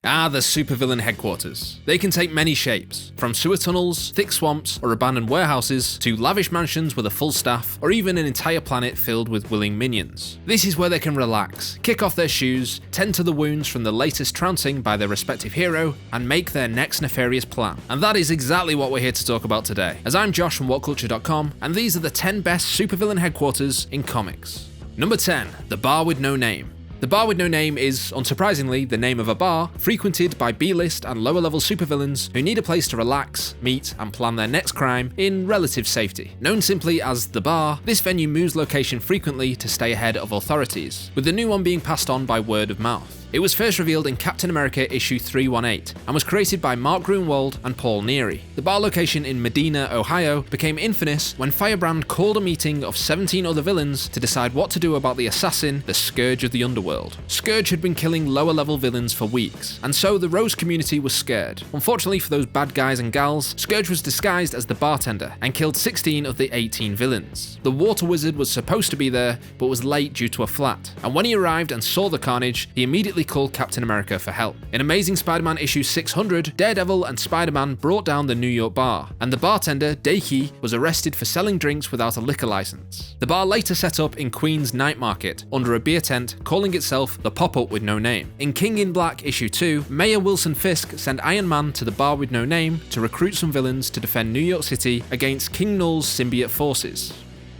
The supervillain headquarters. They can take many shapes, from sewer tunnels, thick swamps, or abandoned warehouses, to lavish mansions with a full staff, or even an entire planet filled with willing minions. This is where they can relax, kick off their shoes, tend to the wounds from the latest trouncing by their respective hero, and make their next nefarious plan. And that is exactly what we're here to talk about today, as I'm Josh from WhatCulture.com, and these are the 10 best supervillain headquarters in comics. Number 10, The Bar with No Name. The Bar with No Name is, unsurprisingly, the name of a bar frequented by B-list and lower-level supervillains who need a place to relax, meet, and plan their next crime in relative safety. Known simply as The Bar, this venue moves location frequently to stay ahead of authorities, with the new one being passed on by word of mouth. It was first revealed in Captain America issue 318 and was created by Mark Gruenwald and Paul Neary. The bar location in Medina, Ohio became infamous when Firebrand called a meeting of 17 other villains to decide what to do about the assassin, the Scourge of the Underworld. Scourge had been killing lower level villains for weeks, and so the Rose community was scared. Unfortunately for those bad guys and gals, Scourge was disguised as the bartender and killed 16 of the 18 villains. The Water Wizard was supposed to be there, but was late due to a flat, and when he arrived and saw the carnage, he immediately called Captain America for help. In Amazing Spider-Man issue 600, Daredevil and Spider-Man brought down the New York bar, and the bartender, Dakey, was arrested for selling drinks without a liquor license. The bar later set up in Queens Night Market, under a beer tent, calling itself the Pop-Up with No Name. In King in Black issue 2, Mayor Wilson Fisk sent Iron Man to the bar with no name to recruit some villains to defend New York City against King Null's symbiote forces.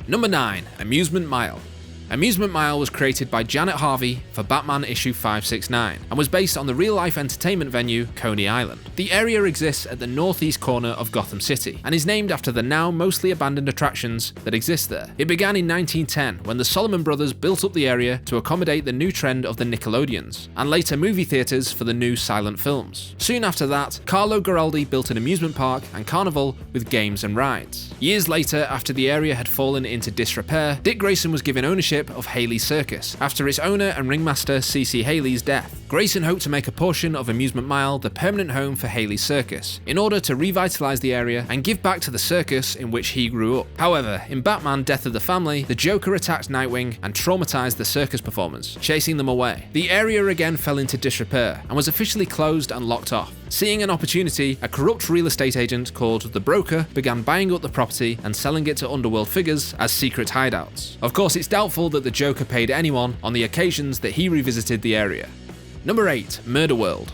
Number 9, Amusement Mile. Amusement Mile was created by Janet Harvey for Batman issue 569 and was based on the real-life entertainment venue Coney Island. The area exists at the northeast corner of Gotham City and is named after the now mostly abandoned attractions that exist there. It began in 1910 when the Solomon Brothers built up the area to accommodate the new trend of the Nickelodeons and later movie theaters for the new silent films. Soon after that, Carlo Giraldi built an amusement park and carnival with games and rides. Years later, after the area had fallen into disrepair, Dick Grayson was given ownership of Haley's Circus after its owner and ringmaster C.C. Haley's death. Grayson hoped to make a portion of Amusement Mile the permanent home for Haley's Circus in order to revitalize the area and give back to the circus in which he grew up. However, in Batman: Death of the Family, the Joker attacked Nightwing and traumatized the circus performers, chasing them away. The area again fell into disrepair and was officially closed and locked off. Seeing an opportunity, a corrupt real estate agent called The Broker began buying up the property and selling it to underworld figures as secret hideouts. Of course, it's doubtful that the Joker paid anyone on the occasions that he revisited the area. Number 8, Murder World.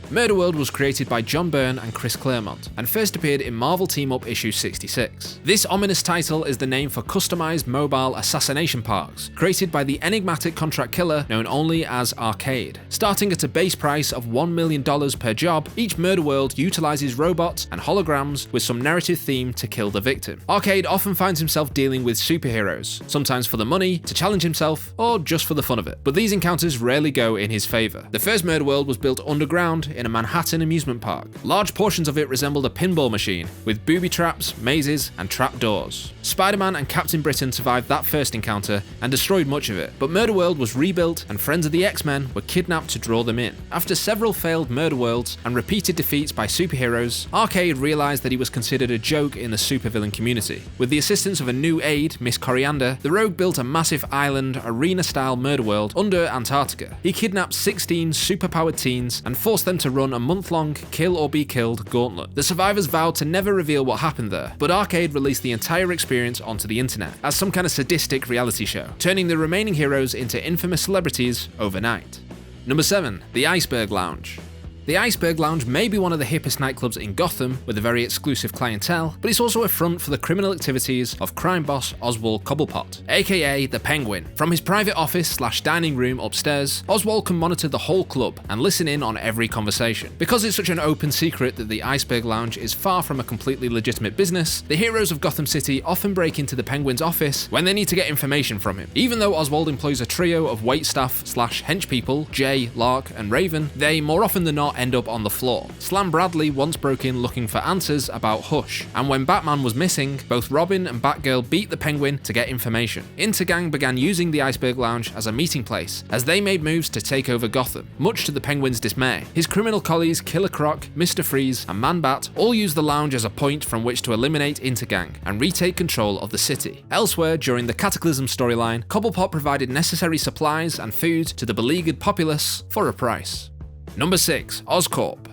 Murder World was created by John Byrne and Chris Claremont, and first appeared in Marvel Team-Up issue 66. This ominous title is the name for customized mobile assassination parks, created by the enigmatic contract killer known only as Arcade. Starting at a base price of $1 million per job, each Murder World utilizes robots and holograms with some narrative theme to kill the victim. Arcade often finds himself dealing with superheroes, sometimes for the money, to challenge himself, or just for the fun of it. But these encounters rarely go in his favor. The first Murder World was built underground in a Manhattan amusement park. Large portions of it resembled a pinball machine, with booby traps, mazes, and trap doors. Spider-Man and Captain Britain survived that first encounter and destroyed much of it, but Murder World was rebuilt and friends of the X-Men were kidnapped to draw them in. After several failed Murder Worlds and repeated defeats by superheroes, Arcade realized that he was considered a joke in the supervillain community. With the assistance of a new aide, Miss Coriander, the Rogue built a massive island, arena-style Murder World under Antarctica. He kidnapped 16 superpowered teens and forced them to run a month-long kill or be killed gauntlet. The survivors vowed to never reveal what happened there, but Arcade released the entire experience onto the internet as some kind of sadistic reality show, turning the remaining heroes into infamous celebrities overnight. Number 7, the Iceberg Lounge. The Iceberg Lounge may be one of the hippest nightclubs in Gotham with a very exclusive clientele, but it's also a front for the criminal activities of crime boss Oswald Cobblepot, aka the Penguin. From his private office/dining room upstairs, Oswald can monitor the whole club and listen in on every conversation. Because it's such an open secret that the Iceberg Lounge is far from a completely legitimate business, the heroes of Gotham City often break into the Penguin's office when they need to get information from him. Even though Oswald employs a trio of waitstaff/hench people, Jay, Lark, and Raven, they more often than not end up on the floor. Slam Bradley once broke in looking for answers about Hush, and when Batman was missing, both Robin and Batgirl beat the Penguin to get information. Intergang began using the Iceberg Lounge as a meeting place, as they made moves to take over Gotham, much to the Penguin's dismay. His criminal colleagues Killer Croc, Mr. Freeze, and Man-Bat all use the lounge as a point from which to eliminate Intergang and retake control of the city. Elsewhere, during the Cataclysm storyline, Cobblepot provided necessary supplies and food to the beleaguered populace for a price. Number 6. Oscorp.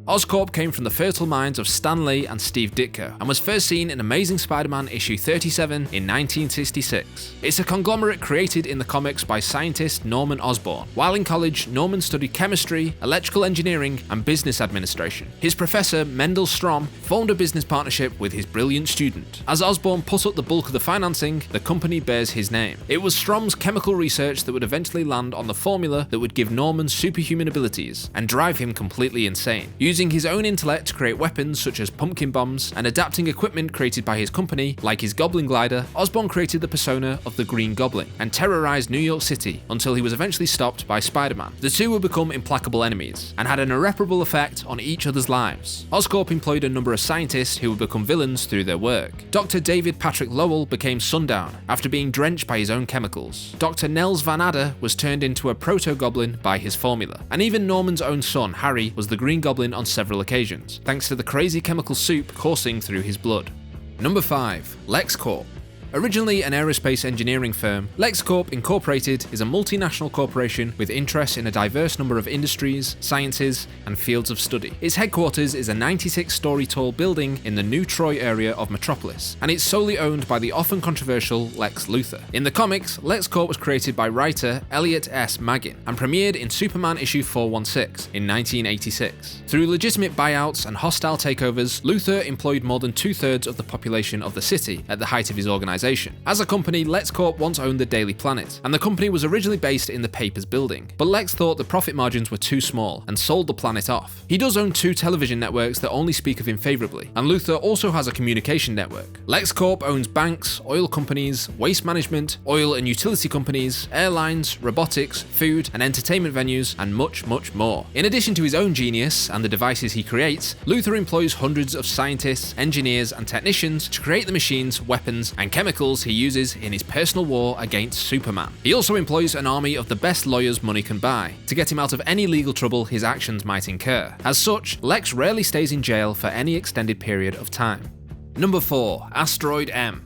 Oscorp came from the fertile minds of Stan Lee and Steve Ditko and was first seen in Amazing Spider-Man issue 37 in 1966. It's a conglomerate created in the comics by scientist Norman Osborn. While in college, Norman studied chemistry, electrical engineering, and business administration. His professor, Mendel Strom, formed a business partnership with his brilliant student. As Osborn put up the bulk of the financing, the company bears his name. It was Strom's chemical research that would eventually land on the formula that would give Norman superhuman abilities and drive him completely insane. Using his own intellect to create weapons such as pumpkin bombs and adapting equipment created by his company, like his Goblin glider, Osborn created the persona of the Green Goblin and terrorized New York City until he was eventually stopped by Spider-Man. The two would become implacable enemies and had an irreparable effect on each other's lives. Oscorp employed a number of scientists who would become villains through their work. Dr. David Patrick Lowell became Sundown after being drenched by his own chemicals. Dr. Nels Van Adder was turned into a proto-goblin by his formula. And even Norman's own son, Harry, was the Green Goblin on several occasions, thanks to the crazy chemical soup coursing through his blood. Number 5. LexCorp. Originally an aerospace engineering firm, LexCorp Incorporated is a multinational corporation with interests in a diverse number of industries, sciences, and fields of study. Its headquarters is a 96-story tall building in the New Troy area of Metropolis, and it's solely owned by the often controversial Lex Luthor. In the comics, LexCorp was created by writer Elliot S. Maggin and premiered in Superman issue 416 in 1986. Through legitimate buyouts and hostile takeovers, Luthor employed more than 2/3 of the population of the city at the height of his organization. As a company, LexCorp once owned the Daily Planet, and the company was originally based in the paper's building, but Lex thought the profit margins were too small and sold the Planet off. He does own 2 television networks that only speak of him favorably, and Luthor also has a communication network. LexCorp owns banks, oil companies, waste management, oil and utility companies, airlines, robotics, food and entertainment venues, and much, much more. In addition to his own genius and the devices he creates, Luthor employs hundreds of scientists, engineers, and technicians to create the machines, weapons, and chemicals he uses in his personal war against Superman. He also employs an army of the best lawyers money can buy to get him out of any legal trouble his actions might incur. As such, Lex rarely stays in jail for any extended period of time. Number 4. Asteroid M.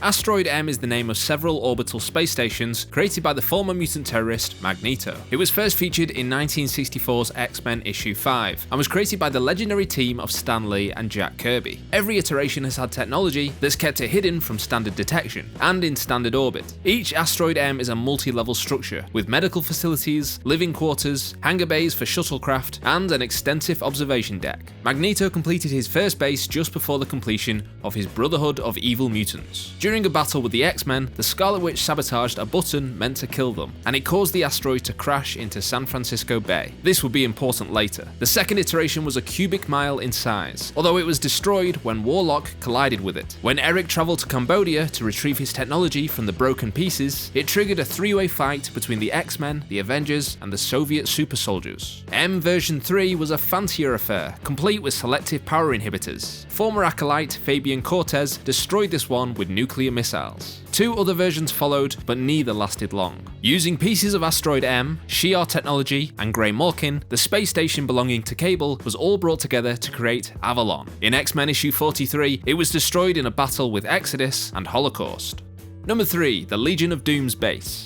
Asteroid M is the name of several orbital space stations created by the former mutant terrorist Magneto. It was first featured in 1964's X-Men issue 5 and was created by the legendary team of Stan Lee and Jack Kirby. Every iteration has had technology that's kept it hidden from standard detection and in standard orbit. Each Asteroid M is a multi-level structure with medical facilities, living quarters, hangar bays for shuttlecraft, and an extensive observation deck. Magneto completed his first base just before the completion of his Brotherhood of Evil Mutants. During a battle with the X-Men, the Scarlet Witch sabotaged a button meant to kill them, and it caused the asteroid to crash into San Francisco Bay. This would be important later. The second iteration was a cubic mile in size, although it was destroyed when Warlock collided with it. When Eric traveled to Cambodia to retrieve his technology from the broken pieces, it triggered a 3-way fight between the X-Men, the Avengers, and the Soviet super soldiers. M version 3 was a fancier affair, complete with selective power inhibitors. Former acolyte Fabian Cortez destroyed this one with nuclear missiles. 2 other versions followed, but neither lasted long. Using pieces of Asteroid M, Shi'ar technology, and Grey Malkin, the space station belonging to Cable was all brought together to create Avalon. In X-Men issue 43, it was destroyed in a battle with Exodus and Holocaust. Number 3. The Legion of Doom's base.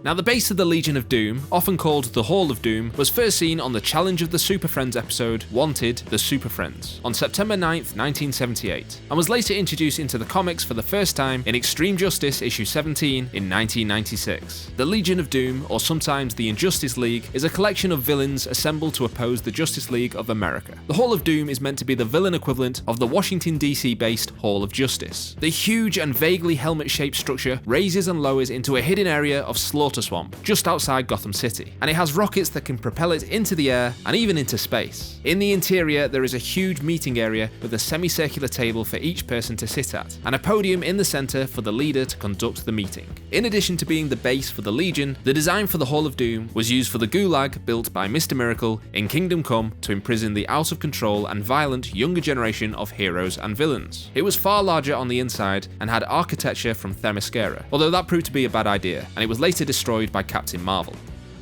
Now, the base of the Legion of Doom, often called the Hall of Doom, was first seen on the Challenge of the Super Friends episode Wanted, the Super Friends, on September 9th, 1978, and was later introduced into the comics for the first time in Extreme Justice issue 17 in 1996. The Legion of Doom, or sometimes the Injustice League, is a collection of villains assembled to oppose the Justice League of America. The Hall of Doom is meant to be the villain equivalent of the Washington DC-based Hall of Justice. The huge and vaguely helmet-shaped structure raises and lowers into a hidden area of slaughter swamp just outside Gotham City, and it has rockets that can propel it into the air and even into space. In the interior, there is a huge meeting area with a semicircular table for each person to sit at, and a podium in the center for the leader to conduct the meeting. In addition to being the base for the Legion, the design for the Hall of Doom was used for the Gulag built by Mr. Miracle in Kingdom Come to imprison the out of control and violent younger generation of heroes and villains. It was far larger on the inside and had architecture from Themyscira, although that proved to be a bad idea, and it was later destroyed by Captain Marvel.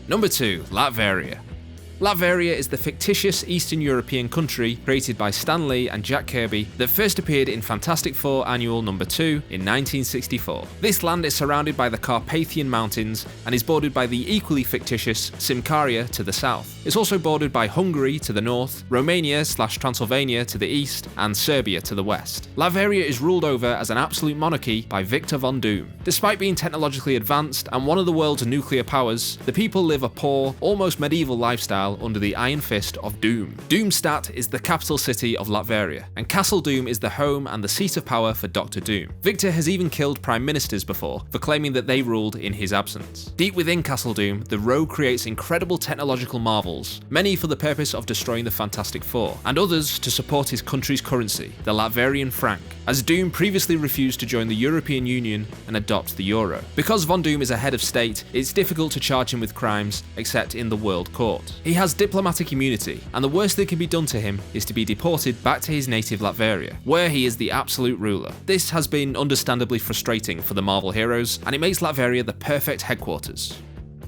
Number 2. Lavaria. Lavaria is the fictitious Eastern European country created by Stan Lee and Jack Kirby that first appeared in Fantastic Four Annual No. 2 in 1964. This land is surrounded by the Carpathian Mountains and is bordered by the equally fictitious Simcaria to the south. It's also bordered by Hungary to the north, Romania/Transylvania to the east, and Serbia to the west. Lavaria is ruled over as an absolute monarchy by Victor von Doom. Despite being technologically advanced and one of the world's nuclear powers, the people live a poor, almost medieval lifestyle under the iron fist of Doom. Doomstadt is the capital city of Latveria, and Castle Doom is the home and the seat of power for Dr. Doom. Victor has even killed prime ministers before for claiming that they ruled in his absence. Deep within Castle Doom, the Rogue creates incredible technological marvels, many for the purpose of destroying the Fantastic Four, and others to support his country's currency, the Latverian franc, as Doom previously refused to join the European Union and adopt the euro. Because Von Doom is a head of state, it's difficult to charge him with crimes except in the World Court. He has diplomatic immunity, and the worst that can be done to him is to be deported back to his native Latveria, where he is the absolute ruler. This has been understandably frustrating for the Marvel heroes, and it makes Latveria the perfect headquarters.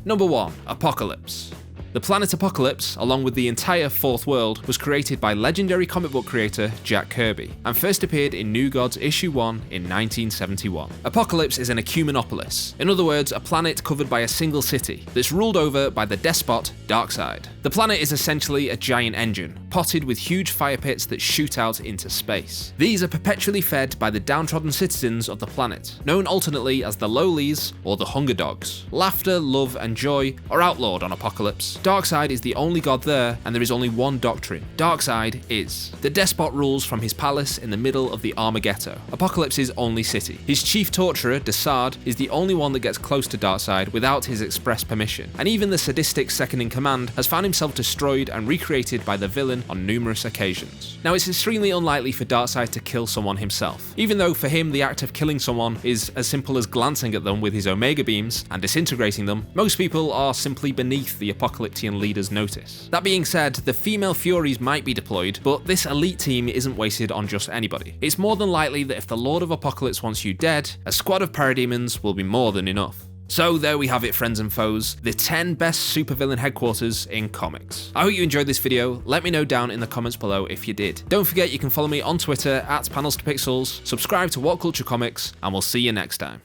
Number 1. Apocalypse. The planet Apocalypse, along with the entire Fourth World, was created by legendary comic book creator Jack Kirby, and first appeared in New Gods Issue 1 in 1971. Apocalypse is an ecumenopolis, in other words, a planet covered by a single city, that's ruled over by the despot Darkseid. The planet is essentially a giant engine, potted with huge fire pits that shoot out into space. These are perpetually fed by the downtrodden citizens of the planet, known alternately as the Lowlies or the Hunger Dogs. Laughter, love, and joy are outlawed on Apocalypse. Darkseid is the only god there, and there is only one doctrine. Darkseid is. The despot rules from his palace in the middle of the Armageddon, Apocalypse's only city. His chief torturer, Desaad, is the only one that gets close to Darkseid without his express permission, and even the sadistic second-in-command has found himself destroyed and recreated by the villain on numerous occasions. Now, it's extremely unlikely for Darkseid to kill someone himself, even though for him the act of killing someone is as simple as glancing at them with his Omega beams and disintegrating them. Most people are simply beneath the Apocalyptian leader's notice. That being said, the female Furies might be deployed, but this elite team isn't wasted on just anybody. It's more than likely that if the Lord of Apocalypse wants you dead, a squad of parademons will be more than enough. So there we have it, friends and foes, the 10 best supervillain headquarters in comics. I hope you enjoyed this video. Let me know down in the comments below if you did. Don't forget you can follow me on Twitter @PanelsToPixels, subscribe to What Culture Comics, and we'll see you next time.